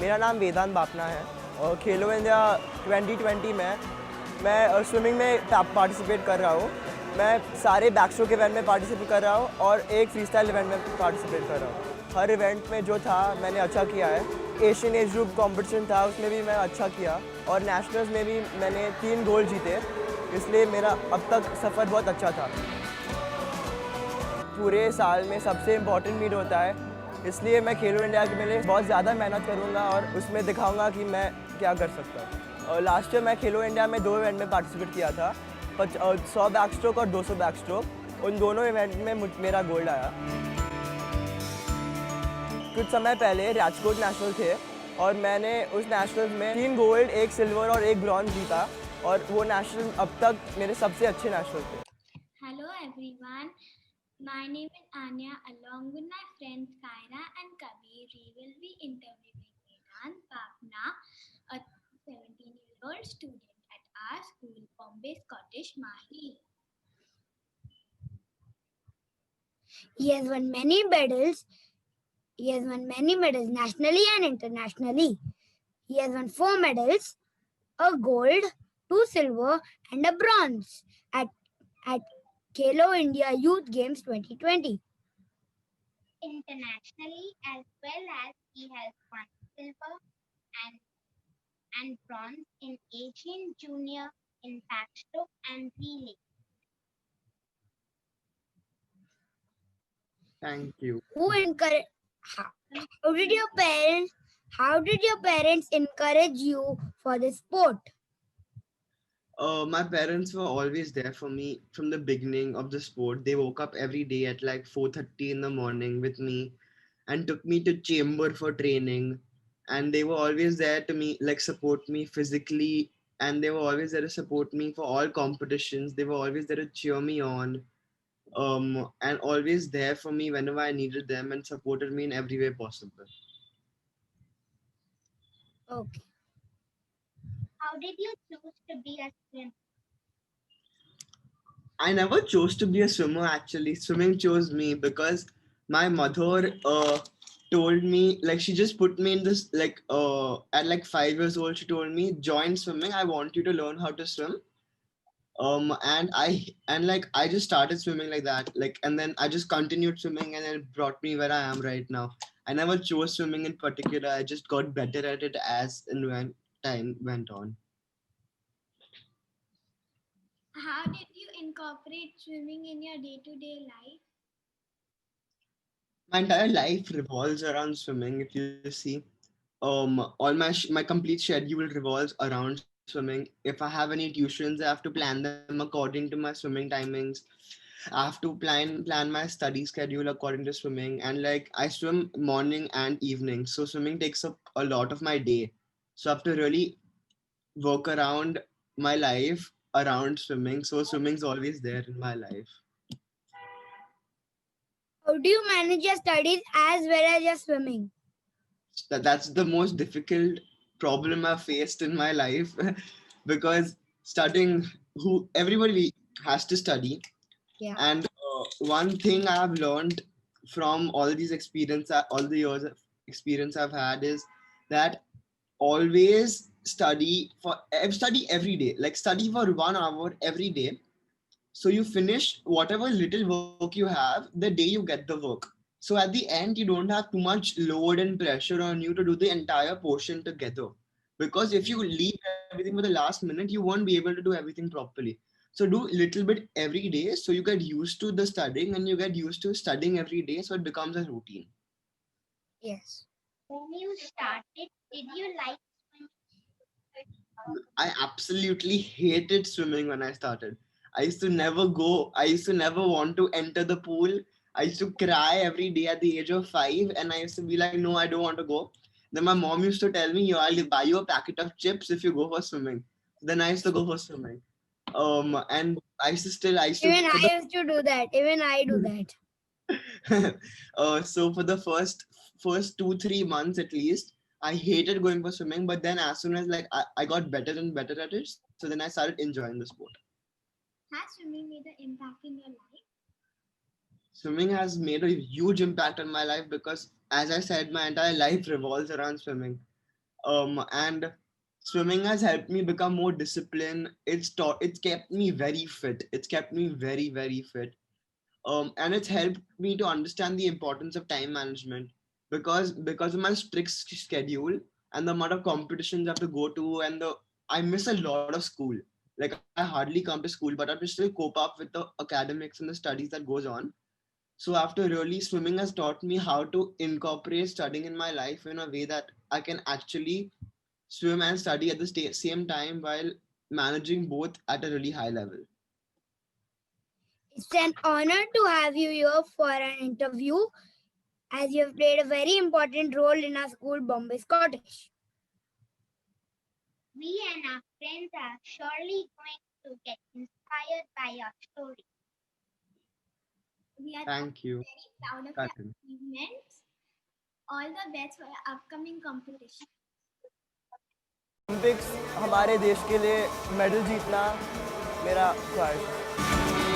मेरा नाम वेदांत बापना है और खेलो इंडिया 2020 में मैं स्विमिंग में पार्टिसिपेट कर रहा हूँ। मैं सारे बैक स्ट्रोक इवेंट में पार्टिसिपेट कर रहा हूँ और एक फ्री स्टाइल इवेंट में पार्टिसिपेट कर रहा हूँ। हर इवेंट में जो था मैंने अच्छा किया है। एशियन एज ग्रुप कॉम्पिटिशन था, उसमें भी मैं अच्छा किया और नेशनल्स में भी मैंने 3 गोल्ड जीते, इसलिए मेरा अब तक सफ़र बहुत अच्छा था। पूरे साल में सबसे इम्पॉर्टेंट मीट होता है, इसलिए मैं खेलो इंडिया के लिए बहुत ज़्यादा मेहनत करूँगा और उसमें दिखाऊँगा कि मैं क्या कर सकता हूँ। और लास्ट ईयर मैं खेलो इंडिया में 2 इवेंट में पार्टिसिपेट किया था, 100 बैक स्ट्रोक और 200 बैक स्ट्रोक। उन दोनों इवेंट में मेरा गोल्ड आया। कुछ समय पहले राजकोट नेशनल थे और मैंने उस नेशनल में 3 गोल्ड, 1 सिल्वर और 1 ब्रॉन्ज जीता और वो नेशनल अब तक मेरे सबसे अच्छे नेशनल थे। Hello everyone, my name is Anya. Along with my friends Kaira and Kabir, we will be interviewing Vedant Bapna, a 17-year-old student at our school, Bombay Scottish Mahi. He has won many medals. Nationally and internationally. He has won 4 medals, a gold, 2 silver, and a bronze at Khelo India Youth Games 2020. Internationally, as well as he has won silver and bronze in Asian Junior in backstroke and relay. Thank you. How did your parents encourage you for this sport? My parents were always there for me from the beginning of the sport. They woke up every day at like 4:30 in the morning with me and took me to chamber for training. And they were always there to me, like support me physically. And they were always there to support me for all competitions. They were always there to cheer me on. And always there for me whenever I needed them and supported me in every way possible. Okay. How did you choose to be a swimmer? I never chose to be a swimmer actually. Swimming chose me because my mother told me, like she just put me in this like at like 5 years old, she told me, join swimming. I want you to learn how to swim. And like I just started swimming like that. Like and then I just continued swimming and it brought me where I am right now. I never chose swimming in particular. I just got better at it as and when time went on. How did you incorporate swimming in your day-to-day life? My entire life revolves around swimming. If you see, all my complete schedule revolves around swimming. If I have any tuitions, I have to plan them according to my swimming timings. I have to plan my study schedule according to swimming, and like I swim morning and evening, so swimming takes up a lot of my day. So I have to really work around my life around swimming. So swimming's always there in my life. How do you manage your studies as well as your swimming? That's the most difficult problem I've faced in my life because studying, who everybody has to study. Yeah. And one thing I've learned from all these experience, all the years of experience I've had is that always study every day. Like study for 1 hour every day. So you finish whatever little work you have the day you get the work. So at the end, you don't have too much load and pressure on you to do the entire portion together. Because if you leave everything for the last minute, you won't be able to do everything properly. So do little bit every day so you get used to the studying and you get used to studying every day so it becomes a routine. Yes. When you started, did you like swimming? I absolutely hated swimming when I started. I used to never go. I used to never want to enter the pool. I used to cry every day at the age of 5, and I used to be like, no, I don't want to go. Then my mom used to tell me, yo, I'll buy you a packet of chips if you go for swimming. Then I used to go for swimming. And I used to Even for I used to do that. Even I do that. so for the first 2-3 months at least, I hated going for swimming. But then as soon as like I got better and better at it, so then I started enjoying the sport. Has swimming made an impact in your life? Swimming has made a huge impact on my life because, as I said, my entire life revolves around swimming. And swimming has helped me become more disciplined. It's kept me very fit. It's kept me very, very fit. And it's helped me to understand the importance of time management, because of my strict schedule and the amount of competitions I have to go to, and the I miss a lot of school. Like I hardly come to school, but I have to still cope up with the academics and the studies that goes on. So after really, swimming has taught me how to incorporate studying in my life in a way that I can actually swim and study at the same time while managing both at a really high level. It's an honor to have you here for an interview, as you have played a very important role in our school, Bombay Scottish. We and our friends are surely going to get inspired by your story. We are Thank you, very proud of your Karan. achievements. All the best for your upcoming competition. Olympics हमारे देश के लिए medal जीतना मेरा ख्वाहिश है।